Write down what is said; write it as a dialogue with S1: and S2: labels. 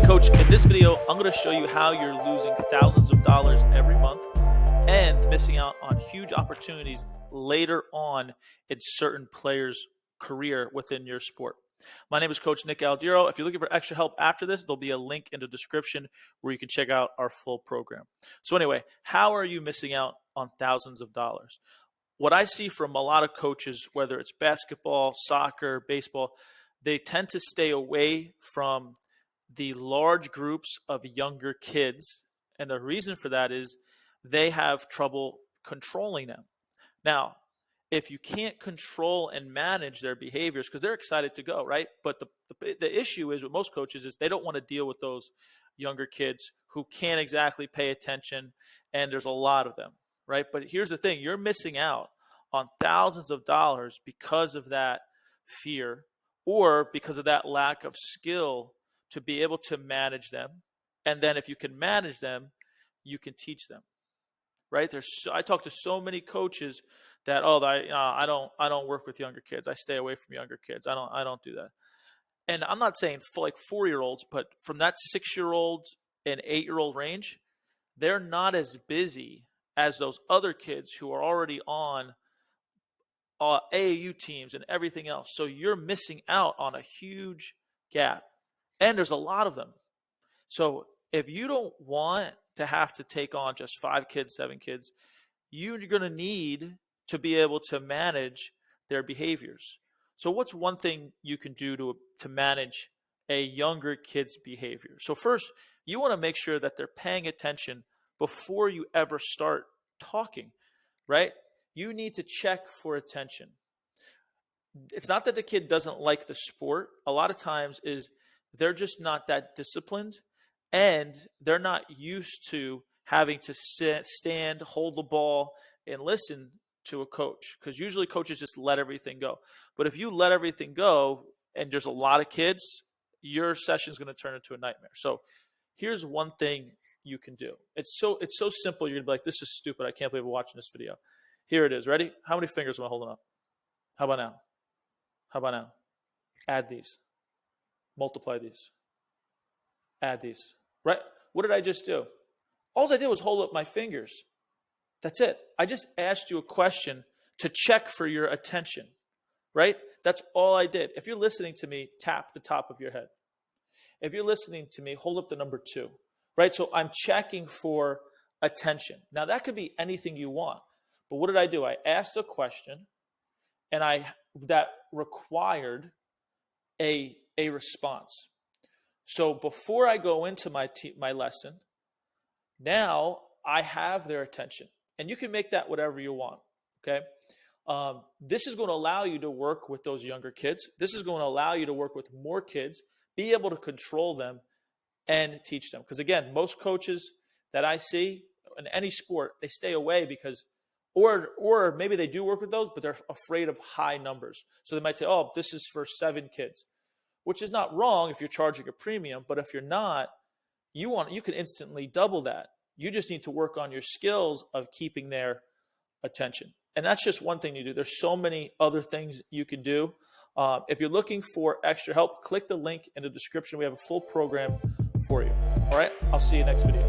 S1: Coach, in this video, I'm going to show you how you're losing thousands of dollars every month and missing out on huge opportunities later on in certain players' career within your sport. My name is Coach Nick Aldiro. If you're looking for extra help after this, there'll be a link in the description where you can check out our full program. So anyway, how are you missing out on thousands of dollars? What I see from a lot of coaches, whether it's basketball, soccer, baseball, they tend to stay away from the large groups of younger kids. And the reason for that is they have trouble controlling them. Now, if you can't control and manage their behaviors, because they're excited to go, right? But the issue is with most coaches is they don't want to deal with those younger kids who can't exactly pay attention, and there's a lot of them, right? But here's the thing, you're missing out on thousands of dollars because of that fear or because of that lack of skill to be able to manage them. And then if you can manage them, you can teach them, right? I talk to so many coaches that, I don't work with younger kids. I stay away from younger kids. I don't do that. And I'm not saying for like 4-year-olds, but from that 6-year-old and 8-year-old range, they're not as busy as those other kids who are already on AAU teams and everything else. So you're missing out on a huge gap. And there's a lot of them. So if you don't want to have to take on just 5 kids, 7 kids, you're going to need to be able to manage their behaviors. So what's one thing you can do to manage a younger kid's behavior? So first, you want to make sure that they're paying attention before you ever start talking, right? You need to check for attention. It's not that the kid doesn't like the sport. A lot of times is they're just not that disciplined, and they're not used to having to sit, stand, hold the ball, and listen to a coach, because usually coaches just let everything go. But if you let everything go and there's a lot of kids, your session is going to turn into a nightmare. So here's one thing you can do. It's so simple. You're going to be like, this is stupid. I can't believe I'm watching this video. Here it is. Ready? How many fingers am I holding up? How about now? How about now? Add these. Multiply these. Add these. Right? What did I just do? All I did was hold up my fingers. That's it. I just asked you a question to check for your attention, right? That's all I did. If you're listening to me, tap the top of your head. If you're listening to me, hold up the number 2, right? So I'm checking for attention. Now that could be anything you want, but what did I do? I asked a question, and that required a response. So before I go into my lesson, now I have their attention. And you can make that whatever you want, okay? This is going to allow you to work with those younger kids. This is going to allow you to work with more kids, be able to control them, and teach them. Because again, most coaches that I see in any sport, they stay away because, or maybe they do work with those, but they're afraid of high numbers. So they might say, oh, this is for 7 kids, which is not wrong if you're charging a premium. But if you're not, you can instantly double that. You just need to work on your skills of keeping their attention. And that's just one thing you do. There's so many other things you can do. If you're looking for extra help, click the link in the description. We have a full program for you. All right? I'll see you next video.